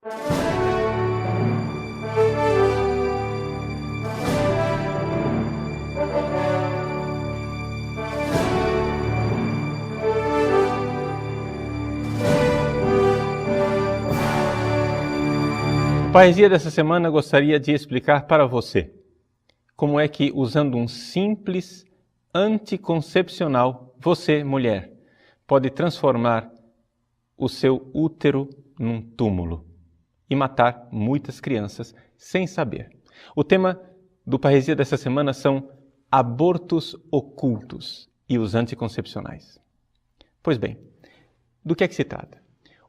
No Poesia dessa semana, gostaria de explicar para você como é que, usando um simples anticoncepcional, você, mulher, pode transformar o seu útero num túmulo e matar muitas crianças sem saber. O tema do Poesia dessa semana são abortos ocultos e os anticoncepcionais. Pois bem, do que é que se trata?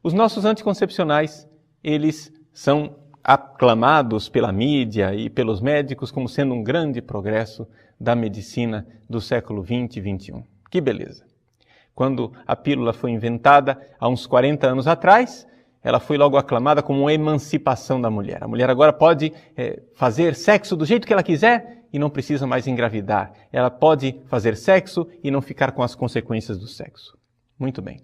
Os nossos anticoncepcionais, eles são aclamados pela mídia e pelos médicos como sendo um grande progresso da medicina do século 20 e 21. Que beleza! Quando a pílula foi inventada há uns 40 anos atrás, ela foi logo aclamada como uma emancipação da mulher. A mulher agora pode fazer sexo do jeito que ela quiser e não precisa mais engravidar. Ela pode fazer sexo e não ficar com as consequências do sexo. Muito bem.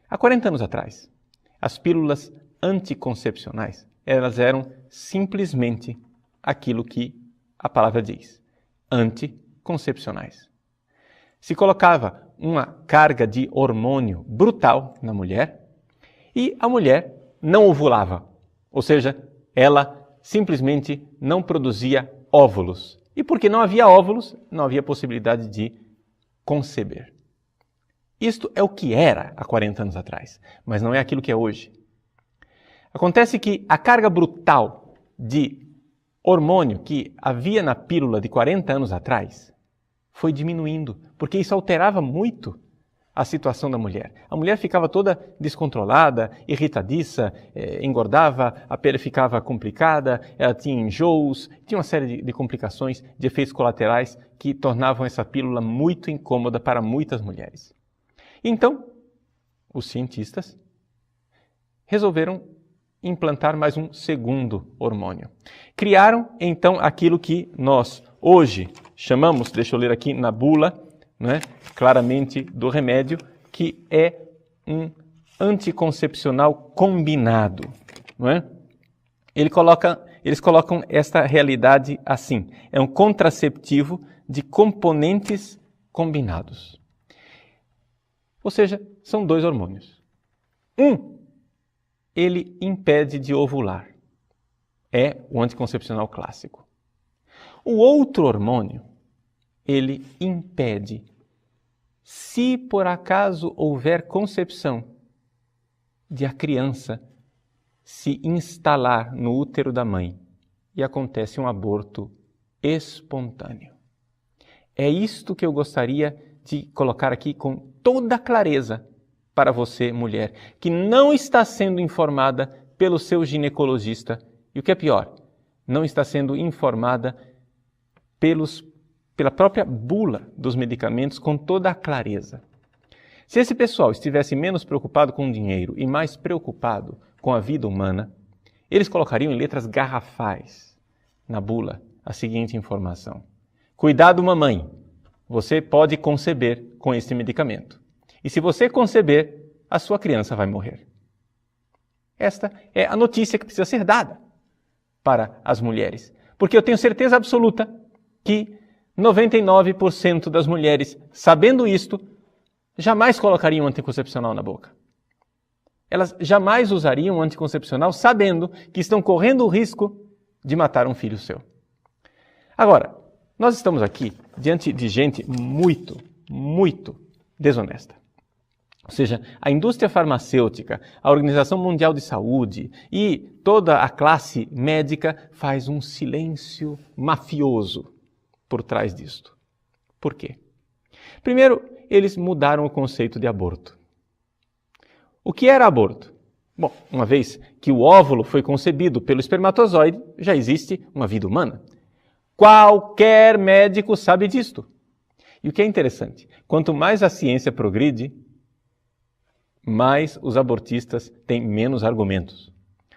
Há 40 anos atrás, as pílulas anticoncepcionais, elas eram simplesmente aquilo que a palavra diz, anticoncepcionais. Se colocava uma carga de hormônio brutal na mulher e a mulher não ovulava, ou seja, ela simplesmente não produzia óvulos. E porque não havia óvulos, não havia possibilidade de conceber. Isto é o que era há 40 anos atrás, mas não é aquilo que é hoje. Acontece que a carga brutal de hormônio que havia na pílula de 40 anos atrás foi diminuindo, porque isso alterava muito a situação da mulher. A mulher ficava toda descontrolada, irritadiça, engordava, a pele ficava complicada, ela tinha enjoos, tinha uma série de complicações, de efeitos colaterais que tornavam essa pílula muito incômoda para muitas mulheres. Então, os cientistas resolveram implantar mais um segundo hormônio. Criaram, então, aquilo que nós hoje chamamos, deixa eu ler aqui na bula, claramente do remédio, que é um anticoncepcional combinado. Eles colocam esta realidade assim, é um contraceptivo de componentes combinados. Ou seja, são dois hormônios. Ele impede de ovular. É o anticoncepcional clássico. O outro hormônio, ele impede, se por acaso houver concepção, de a criança se instalar no útero da mãe e acontece um aborto espontâneo. É isto que eu gostaria de colocar aqui com toda clareza para você, mulher, que não está sendo informada pelo seu ginecologista e o que é pior, não está sendo informada pela própria bula dos medicamentos com toda a clareza. Se esse pessoal estivesse menos preocupado com o dinheiro e mais preocupado com a vida humana, eles colocariam em letras garrafais na bula a seguinte informação: cuidado, mamãe, você pode conceber com este medicamento. E se você conceber, a sua criança vai morrer. Esta é a notícia que precisa ser dada para as mulheres. Porque eu tenho certeza absoluta que 99% das mulheres, sabendo isto, jamais colocariam um anticoncepcional na boca. Elas jamais usariam um anticoncepcional sabendo que estão correndo o risco de matar um filho seu. Agora, nós estamos aqui diante de gente muito, muito desonesta. Ou seja, a indústria farmacêutica, a Organização Mundial de Saúde e toda a classe médica faz um silêncio mafioso por trás disto. Por quê? Primeiro, eles mudaram o conceito de aborto. O que era aborto? Bom, uma vez que o óvulo foi concebido pelo espermatozoide, já existe uma vida humana. Qualquer médico sabe disto. E o que é interessante, quanto mais a ciência progride, mais os abortistas têm menos argumentos.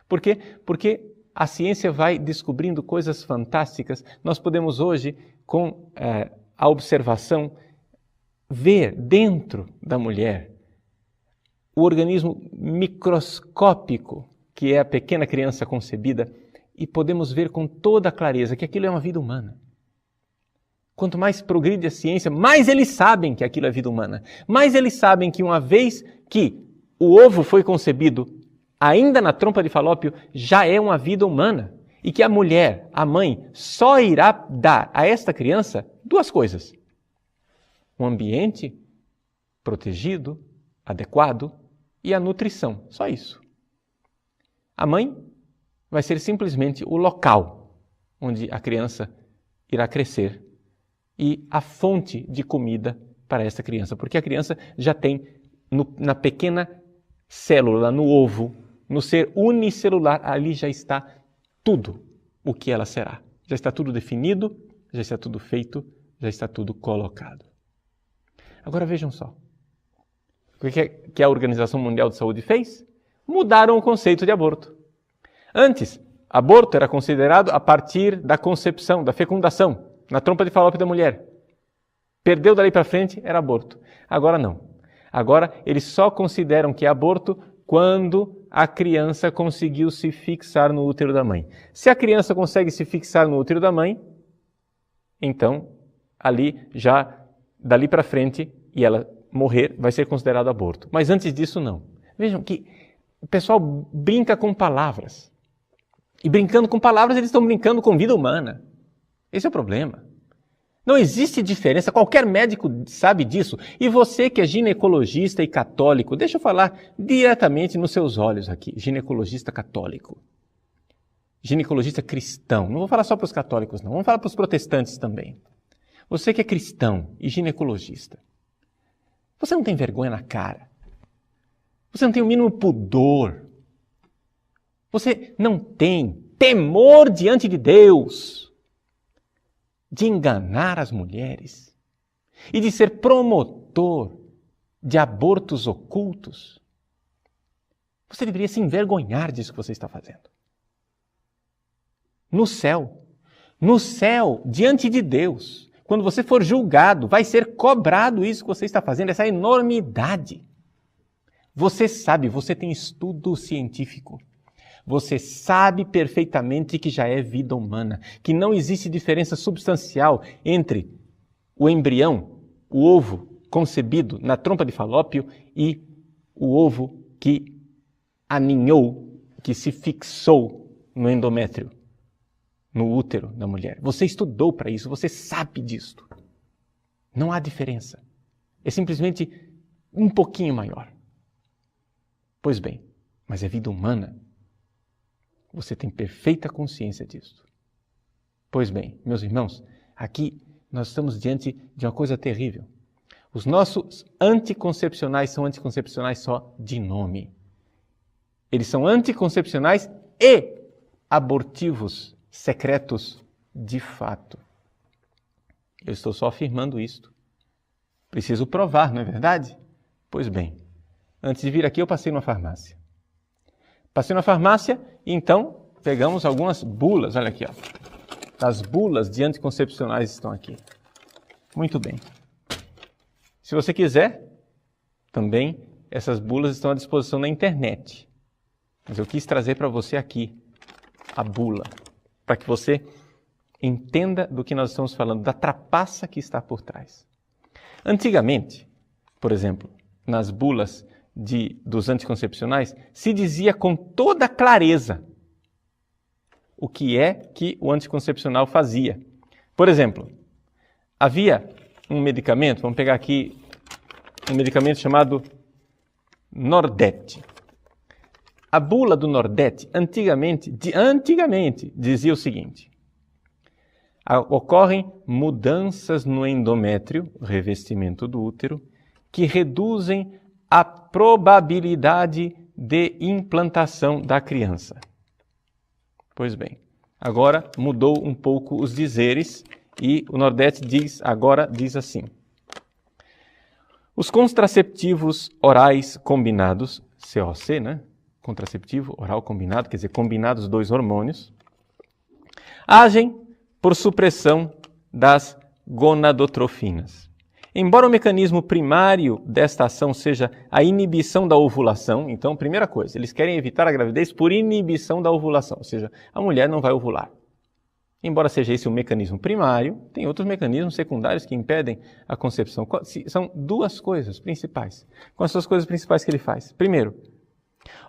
Por quê? Porque a ciência vai descobrindo coisas fantásticas. Nós podemos hoje, com a observação, ver dentro da mulher o organismo microscópico que é a pequena criança concebida, e podemos ver com toda clareza que aquilo é uma vida humana. Quanto mais progride a ciência, mais eles sabem que aquilo é vida humana. Mais eles sabem que uma vez que o ovo foi concebido, ainda na trompa de Falópio, já é uma vida humana. E que a mulher, a mãe, só irá dar a esta criança duas coisas. Um ambiente protegido, adequado, e a nutrição. Só isso. A mãe vai ser simplesmente o local onde a criança irá crescer e a fonte de comida para essa criança. Porque a criança já tem na pequena célula, no ovo, no ser unicelular, ali já está tudo o que ela será. Já está tudo definido, já está tudo feito, já está tudo colocado. Agora vejam só. O que a Organização Mundial de Saúde fez? Mudaram o conceito de aborto. Antes, aborto era considerado a partir da concepção, da fecundação, na trompa de Falópio da mulher. Perdeu dali para frente, era aborto. Agora não. Agora eles só consideram que é aborto quando a criança conseguiu se fixar no útero da mãe. Se a criança consegue se fixar no útero da mãe, então ali já dali para frente e ela morrer vai ser considerado aborto. Mas antes disso não. Vejam que o pessoal brinca com palavras. E brincando com palavras eles estão brincando com vida humana. Esse é o problema. Não existe diferença, qualquer médico sabe disso. E você que é ginecologista e católico, deixa eu falar diretamente nos seus olhos aqui, ginecologista católico. Ginecologista cristão, não vou falar só para os católicos não, vamos falar para os protestantes também. Você que é cristão e ginecologista, você não tem vergonha na cara? Você não tem o mínimo pudor? Você não tem temor diante de Deus de enganar as mulheres e de ser promotor de abortos ocultos? Você deveria se envergonhar disso que você está fazendo. No céu, diante de Deus, quando você for julgado, vai ser cobrado isso que você está fazendo, essa enormidade. Você sabe, você tem estudo científico. Você sabe perfeitamente que já é vida humana, que não existe diferença substancial entre o embrião, o ovo concebido na trompa de Falópio e o ovo que aninhou, que se fixou no endométrio, no útero da mulher. Você estudou para isso, você sabe disto. Não há diferença. É simplesmente um pouquinho maior. Pois bem, mas é vida humana. Você tem perfeita consciência disso. Pois bem, meus irmãos, aqui nós estamos diante de uma coisa terrível. Os nossos anticoncepcionais são anticoncepcionais só de nome. Eles são anticoncepcionais e abortivos secretos de fato. Eu estou só afirmando isto. Preciso provar, não é verdade? Pois bem, antes de vir aqui eu passei numa farmácia. Passei na farmácia e então pegamos algumas bulas, olha aqui, ó. As bulas de anticoncepcionais estão aqui. Muito bem. Se você quiser, também essas bulas estão à disposição na internet. Mas eu quis trazer para você aqui a bula, para que você entenda do que nós estamos falando, da trapaça que está por trás. Antigamente, por exemplo, nas bulas dos anticoncepcionais, se dizia com toda clareza o que é que o anticoncepcional fazia. Por exemplo, havia um medicamento, vamos pegar aqui um medicamento chamado Nordete. A bula do Nordete, antigamente, dizia o seguinte: ocorrem mudanças no endométrio, revestimento do útero, que reduzem a probabilidade de implantação da criança. Pois bem, agora mudou um pouco os dizeres e o Nordete agora diz assim: os contraceptivos orais combinados, COC, né? Contraceptivo oral combinado, quer dizer, combinados dois hormônios, agem por supressão das gonadotrofinas. Embora o mecanismo primário desta ação seja a inibição da ovulação, então, primeira coisa, eles querem evitar a gravidez por inibição da ovulação, ou seja, a mulher não vai ovular. Embora seja esse o mecanismo primário, tem outros mecanismos secundários que impedem a concepção. São duas coisas principais. Quais são as coisas principais que ele faz? Primeiro,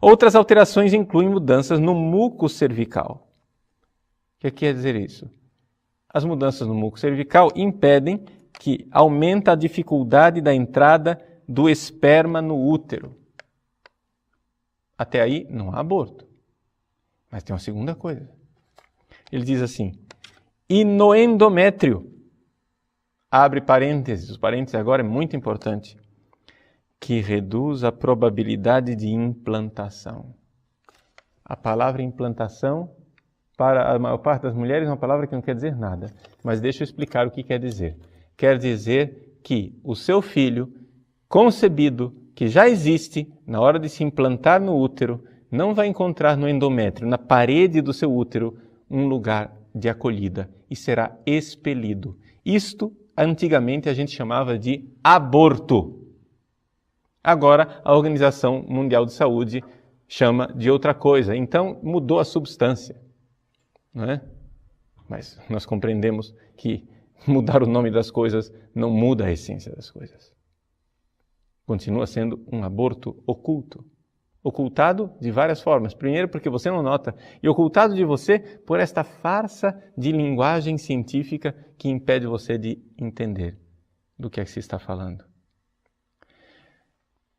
outras alterações incluem mudanças no muco cervical. O que quer dizer isso? As mudanças no muco cervical impedem que aumenta a dificuldade da entrada do esperma no útero. Até aí não há aborto. Mas tem uma segunda coisa. Ele diz assim, e no endométrio, abre parênteses, os parênteses agora é muito importante, que reduz a probabilidade de implantação. A palavra implantação, para a maior parte das mulheres, é uma palavra que não quer dizer nada, mas deixa eu explicar o que quer dizer. Quer dizer que o seu filho, concebido, que já existe, na hora de se implantar no útero, não vai encontrar no endométrio, na parede do seu útero, um lugar de acolhida e será expelido. Isto, antigamente, a gente chamava de aborto. Agora, a Organização Mundial de Saúde chama de outra coisa. Então, mudou a substância, não é? Mas nós compreendemos que mudar o nome das coisas não muda a essência das coisas. Continua sendo um aborto oculto. Ocultado de várias formas. Primeiro, porque você não nota. E ocultado de você por esta farsa de linguagem científica que impede você de entender do que é que se está falando.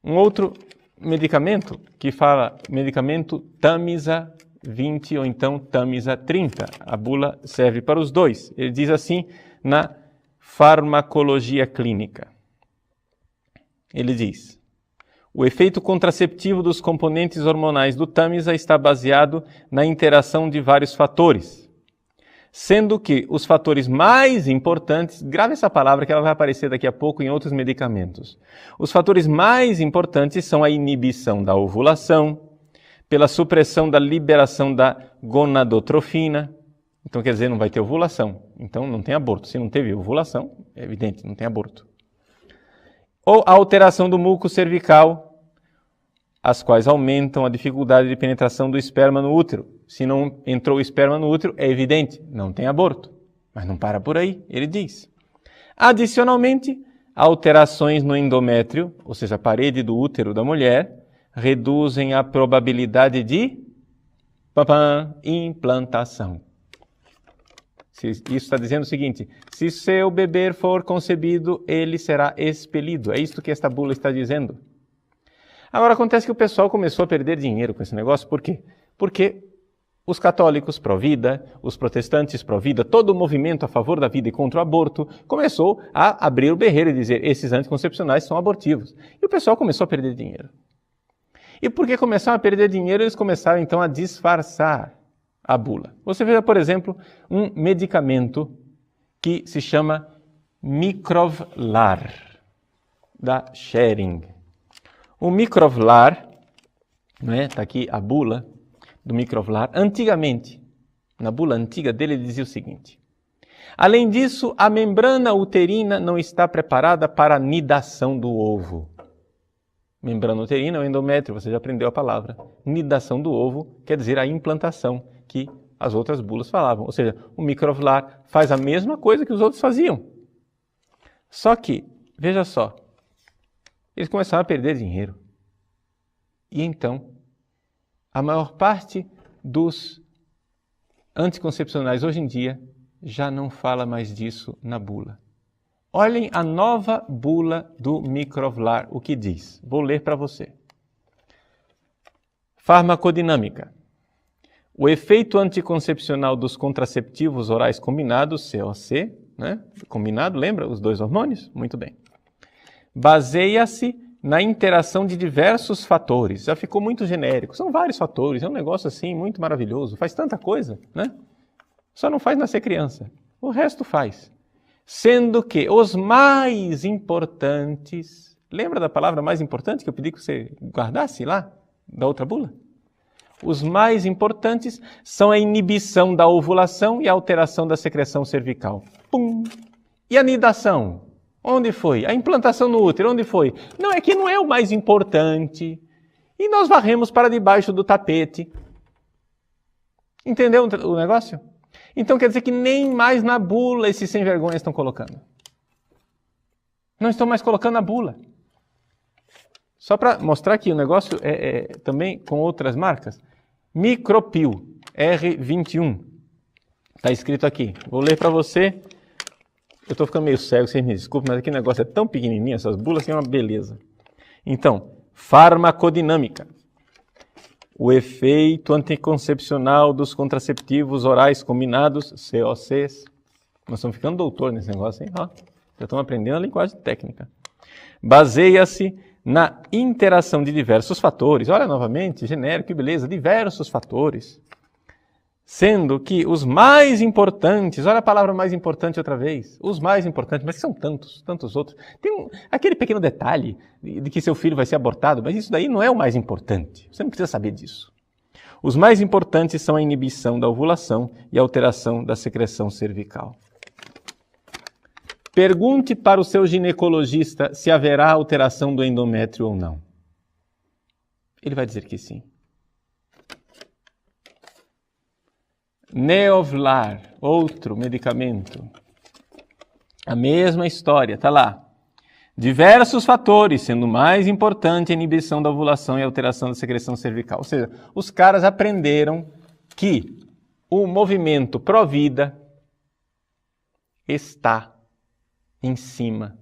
Um outro medicamento que fala medicamento Tamisa 20 ou então Tamisa 30. A bula serve para os dois. Ele diz assim na farmacologia clínica. Ele diz: o efeito contraceptivo dos componentes hormonais do Tamisa está baseado na interação de vários fatores, sendo que os fatores mais importantes, grave essa palavra que ela vai aparecer daqui a pouco em outros medicamentos. Os fatores mais importantes são a inibição da ovulação, pela supressão da liberação da gonadotrofina. Então quer dizer, não vai ter ovulação, então não tem aborto. Se não teve ovulação, é evidente, não tem aborto. Ou a alteração do muco cervical, as quais aumentam a dificuldade de penetração do esperma no útero. Se não entrou o esperma no útero, é evidente, não tem aborto. Mas não para por aí, ele diz. Adicionalmente, alterações no endométrio, ou seja, a parede do útero da mulher, reduzem a probabilidade de implantação. Isso está dizendo o seguinte: se seu bebê for concebido, ele será expelido. É isto que esta bula está dizendo. Agora, acontece que o pessoal começou a perder dinheiro com esse negócio. Por quê? Porque os católicos pró-vida, os protestantes pró-vida, todo o movimento a favor da vida e contra o aborto, começou a abrir o berreiro e dizer: esses anticoncepcionais são abortivos. E o pessoal começou a perder dinheiro. E porque começaram a perder dinheiro, eles começaram então a disfarçar a bula. Você veja, por exemplo, um medicamento que se chama Microvlar, da Schering. O Microvlar, está aqui a bula do Microvlar. Antigamente, na bula antiga dele, ele dizia o seguinte: além disso, a membrana uterina não está preparada para a nidação do ovo. Membrana uterina é o endométrio, você já aprendeu a palavra. Nidação do ovo quer dizer a implantação, que as outras bulas falavam. Ou seja, o Microvlar faz a mesma coisa que os outros faziam. Só que, veja só, eles começaram a perder dinheiro. E então, a maior parte dos anticoncepcionais hoje em dia já não fala mais disso na bula. Olhem a nova bula do Microvlar, o que diz. Vou ler para você. Farmacodinâmica. O efeito anticoncepcional dos contraceptivos orais combinados, COC, combinado, lembra? Os dois hormônios? Muito bem. Baseia-se na interação de diversos fatores. Já ficou muito genérico. São vários fatores. É um negócio assim muito maravilhoso. Faz tanta coisa, né? Só não faz nascer criança. O resto faz. Sendo que os mais importantes... Lembra da palavra mais importante que eu pedi que você guardasse lá, da outra bula? Os mais importantes são a inibição da ovulação e a alteração da secreção cervical. Pum! E a nidação? Onde foi? A implantação no útero, onde foi? Não, é que não é o mais importante. E nós varremos para debaixo do tapete. Entendeu o negócio? Então quer dizer que nem mais na bula esses sem vergonha estão colocando. Não estão mais colocando na bula. Só para mostrar que o negócio é também com outras marcas. Micropil R21. Está escrito aqui. Vou ler para você. Eu estou ficando meio cego, vocês me desculpem, mas aqui o negócio é tão pequenininho, essas bulas são uma beleza. Então, farmacodinâmica. O efeito anticoncepcional dos contraceptivos orais combinados, COCs. Nós estamos ficando doutor nesse negócio, hein? Já estamos aprendendo a linguagem técnica. Baseia-se na interação de diversos fatores. Olha novamente, genérico, que beleza, diversos fatores. Sendo que os mais importantes, olha a palavra mais importante outra vez, os mais importantes, mas são tantos outros. Tem aquele pequeno detalhe de que seu filho vai ser abortado, mas isso daí não é o mais importante. Você não precisa saber disso. Os mais importantes são a inibição da ovulação e a alteração da secreção cervical. Pergunte para o seu ginecologista se haverá alteração do endométrio ou não. Ele vai dizer que sim. Neovlar, outro medicamento. A mesma história, está lá. Diversos fatores, sendo mais importante a inibição da ovulação e a alteração da secreção cervical. Ou seja, os caras aprenderam que o movimento pró-vida está em cima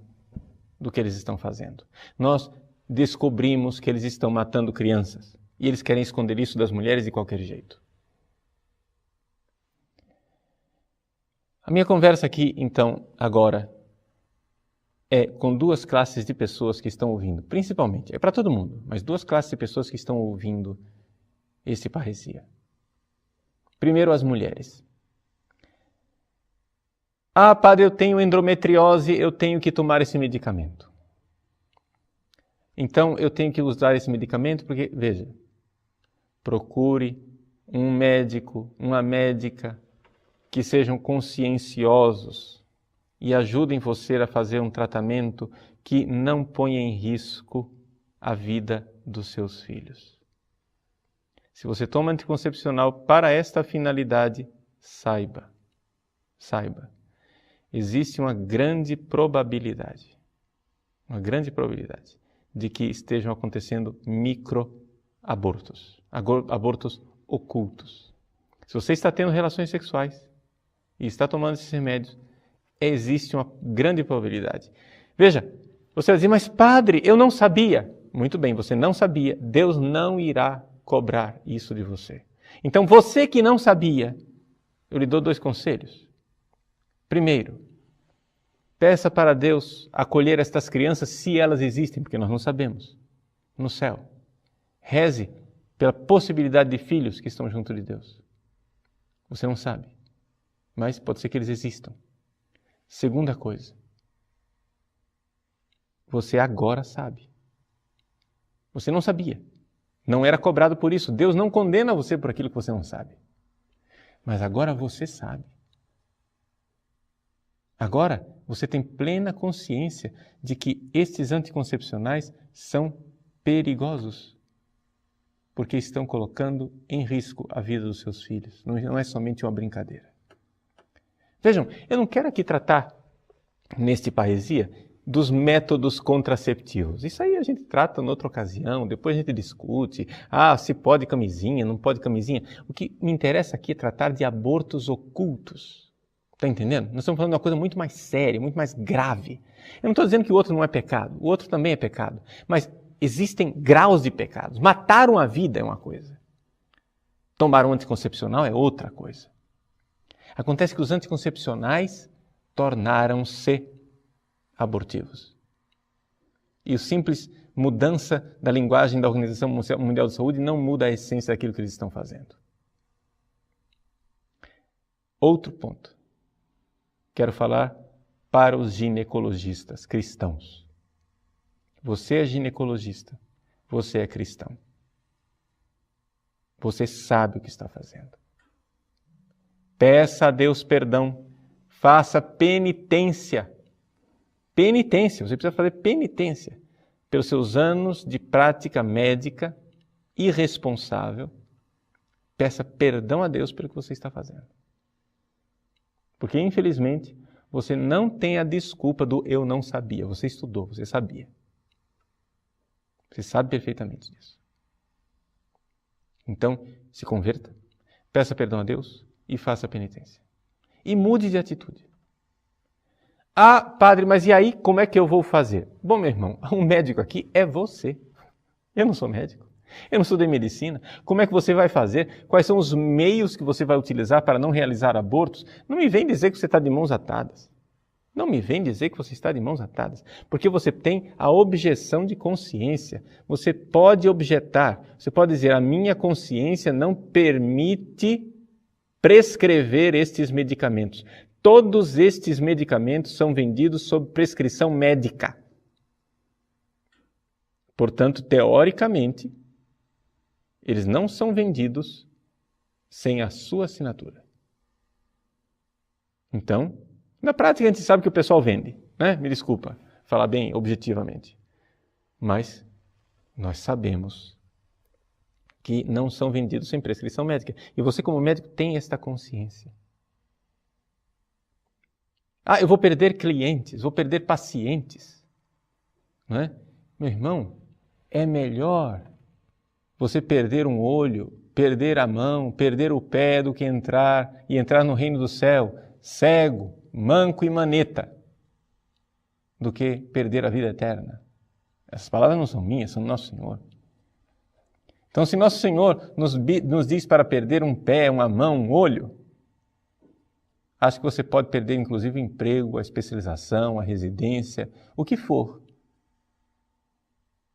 do que eles estão fazendo. Nós descobrimos que eles estão matando crianças e eles querem esconder isso das mulheres de qualquer jeito. A minha conversa aqui, então, agora, é com duas classes de pessoas que estão ouvindo, principalmente, é para todo mundo, mas duas classes de pessoas que estão ouvindo esse parresia. Primeiro, as mulheres. Ah, padre, eu tenho endometriose, eu tenho que tomar esse medicamento. Então, eu tenho que usar esse medicamento porque, veja, procure um médico, uma médica, que sejam conscienciosos e ajudem você a fazer um tratamento que não ponha em risco a vida dos seus filhos. Se você toma anticoncepcional para esta finalidade, saiba, existe uma grande probabilidade de que estejam acontecendo microabortos, abortos ocultos. Se você está tendo relações sexuais e está tomando esses remédios, existe uma grande probabilidade. Veja, você vai dizer, mas padre, eu não sabia. Muito bem, você não sabia. Deus não irá cobrar isso de você. Então, você que não sabia, eu lhe dou 2 conselhos. Primeiro, peça para Deus acolher estas crianças se elas existem, porque nós não sabemos, no céu. Reze pela possibilidade de filhos que estão junto de Deus. Você não sabe, mas pode ser que eles existam. Segunda coisa, você agora sabe. Você não sabia, não era cobrado por isso. Deus não condena você por aquilo que você não sabe. Mas agora você sabe. Agora você tem plena consciência de que estes anticoncepcionais são perigosos, porque estão colocando em risco a vida dos seus filhos. Não é somente uma brincadeira. Vejam, eu não quero aqui tratar, neste parresia, dos métodos contraceptivos. Isso aí a gente trata em outra ocasião, depois a gente discute. Se pode camisinha, não pode camisinha. O que me interessa aqui é tratar de abortos ocultos. Está entendendo? Nós estamos falando de uma coisa muito mais séria, muito mais grave. Eu não estou dizendo que o outro não é pecado. O outro também é pecado. Mas existem graus de pecados. Matar uma vida é uma coisa. Tomar um anticoncepcional é outra coisa. Acontece que os anticoncepcionais tornaram-se abortivos. E a simples mudança da linguagem da Organização Mundial de Saúde não muda a essência daquilo que eles estão fazendo. Outro ponto. Quero falar para os ginecologistas cristãos. Você é ginecologista, você é cristão. Você sabe o que está fazendo. Peça a Deus perdão, faça penitência penitência. Você precisa fazer penitência pelos seus anos de prática médica irresponsável. Peça perdão a Deus pelo que você está fazendo. Porque, infelizmente, você não tem a desculpa do eu não sabia. Você estudou, você sabia. Você sabe perfeitamente disso. Então, se converta, peça perdão a Deus e faça penitência. E mude de atitude. Ah, padre, mas e aí, como é que eu vou fazer? Bom, meu irmão, o médico aqui é você. Eu não sou médico. Eu não estudei medicina. Como é que você vai fazer? Quais são os meios que você vai utilizar para não realizar abortos? Não me vem dizer que você está de mãos atadas. Não me vem dizer que você está de mãos atadas. Porque você tem a objeção de consciência. Você pode objetar. Você pode dizer, a minha consciência não permite prescrever estes medicamentos. Todos estes medicamentos são vendidos sob prescrição médica. Portanto, teoricamente, eles não são vendidos sem a sua assinatura. Então, na prática a gente sabe que o pessoal vende, né? Me desculpa falar bem objetivamente. Mas nós sabemos que não são vendidos sem prescrição médica. E você, como médico, tem esta consciência. Ah, eu vou perder clientes, vou perder pacientes. Não é? Meu irmão, é melhor você perder um olho, perder a mão, perder o pé do que entrar no reino do céu, cego, manco e maneta, do que perder a vida eterna. Essas palavras não são minhas, são do nosso Senhor. Então, se nosso Senhor nos diz para perder um pé, uma mão, um olho, acho que você pode perder inclusive o emprego, a especialização, a residência, o que for.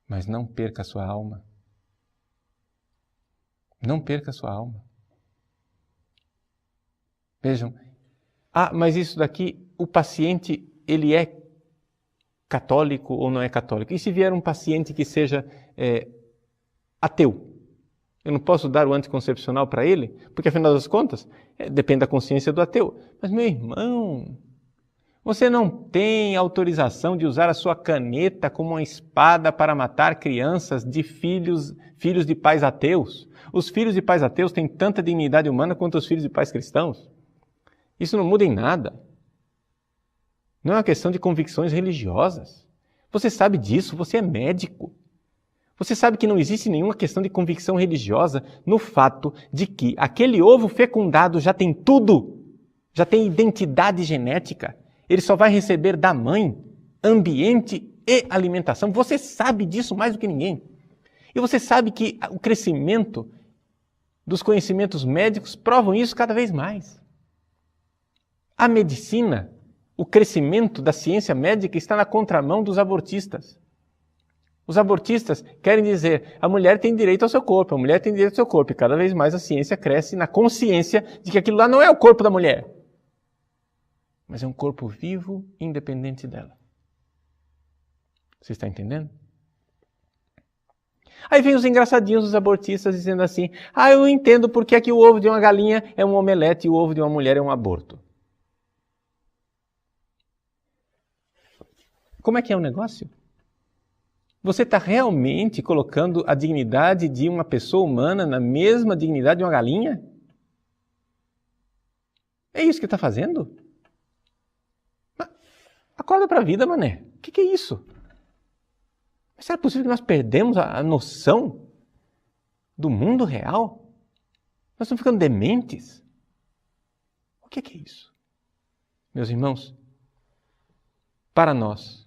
Mas não perca a sua alma. Não perca a sua alma. Vejam, mas isso daqui, o paciente, ele é católico ou não é católico? E se vier um paciente que seja ateu? Eu não posso dar o anticoncepcional para ele? Porque, afinal das contas, depende da consciência do ateu. Mas, meu irmão, você não tem autorização de usar a sua caneta como uma espada para matar crianças de filhos de pais ateus. Os filhos de pais ateus têm tanta dignidade humana quanto os filhos de pais cristãos. Isso não muda em nada. Não é uma questão de convicções religiosas. Você sabe disso, você é médico. Você sabe que não existe nenhuma questão de convicção religiosa no fato de que aquele ovo fecundado já tem tudo, já tem identidade genética. Ele só vai receber da mãe ambiente e alimentação. Você sabe disso mais do que ninguém. E você sabe que o crescimento dos conhecimentos médicos provam isso cada vez mais. A medicina, o crescimento da ciência médica está na contramão dos abortistas. Os abortistas querem dizer, a mulher tem direito ao seu corpo, a mulher tem direito ao seu corpo. E cada vez mais a ciência cresce na consciência de que aquilo lá não é o corpo da mulher, mas é um corpo vivo, independente dela. Você está entendendo? Aí vem os engraçadinhos dos abortistas dizendo assim, eu não entendo porque é que o ovo de uma galinha é um omelete e o ovo de uma mulher é um aborto. Como é que é o negócio? Você está realmente colocando a dignidade de uma pessoa humana na mesma dignidade de uma galinha? É isso que está fazendo? Acorda para a vida, mané. O que é isso? Mas será possível que nós perdemos a noção do mundo real? Nós estamos ficando dementes? O que é isso? Meus irmãos, para nós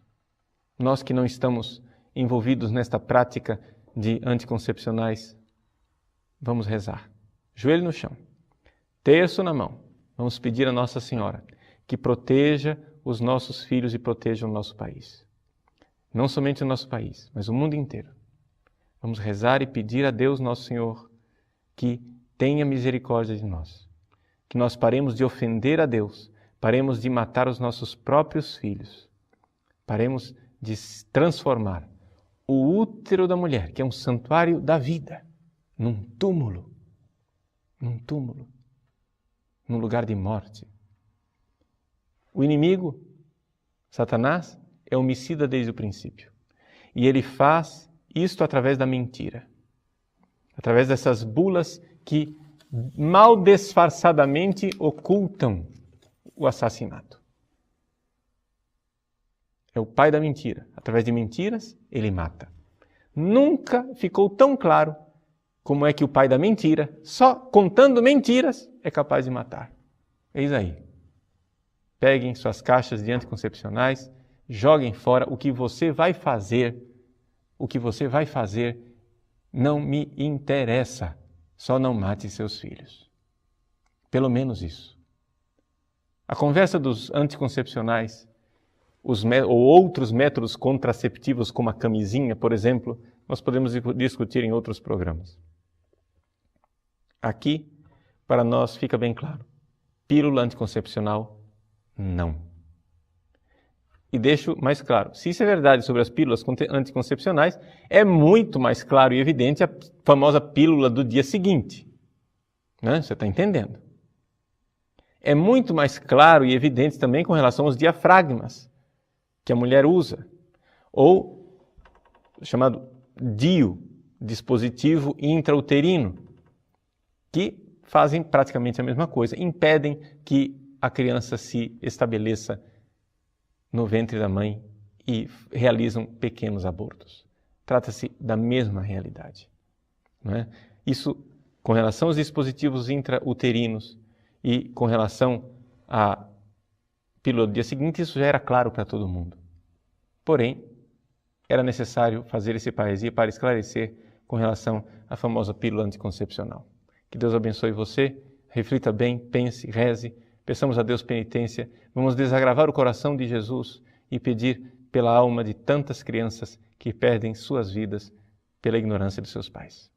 que não estamos envolvidos nesta prática de anticoncepcionais, vamos rezar. Joelho no chão, terço na mão. Vamos pedir a Nossa Senhora que proteja os nossos filhos e proteja o nosso país. Não somente o nosso país, mas o mundo inteiro. Vamos rezar e pedir a Deus, nosso Senhor, que tenha misericórdia de nós. Que nós paremos de ofender a Deus, paremos de matar os nossos próprios filhos. Paremos de transformar o útero da mulher, que é um santuário da vida, num túmulo, num lugar de morte. O inimigo, Satanás, é homicida desde o princípio. E ele faz isto através da mentira. Através dessas bulas que mal disfarçadamente ocultam o assassinato. É o pai da mentira. Através de mentiras, ele mata. Nunca ficou tão claro como é que o pai da mentira, só contando mentiras, é capaz de matar. Eis aí. Peguem suas caixas de anticoncepcionais, joguem fora. O que você vai fazer não me interessa. Só não mate seus filhos. Pelo menos isso. A conversa dos anticoncepcionais, ou outros métodos contraceptivos, como a camisinha, por exemplo, nós podemos discutir em outros programas. Aqui, para nós, fica bem claro. Pílula anticoncepcional, não. E deixo mais claro, se isso é verdade sobre as pílulas anticoncepcionais, é muito mais claro e evidente a famosa pílula do dia seguinte. Né? Você está entendendo? É muito mais claro e evidente também com relação aos diafragmas que a mulher usa, ou chamado DIU, dispositivo intrauterino, que fazem praticamente a mesma coisa, impedem que a criança se estabeleça no ventre da mãe e realizam pequenos abortos. Trata-se da mesma realidade. Não é? Isso com relação aos dispositivos intrauterinos e com relação à pílula do dia seguinte, isso já era claro para todo mundo. Porém, era necessário fazer esse parresia para esclarecer com relação à famosa pílula anticoncepcional. Que Deus abençoe você, reflita bem, pense, reze, peçamos a Deus penitência, vamos desagravar o coração de Jesus e pedir pela alma de tantas crianças que perdem suas vidas pela ignorância de seus pais.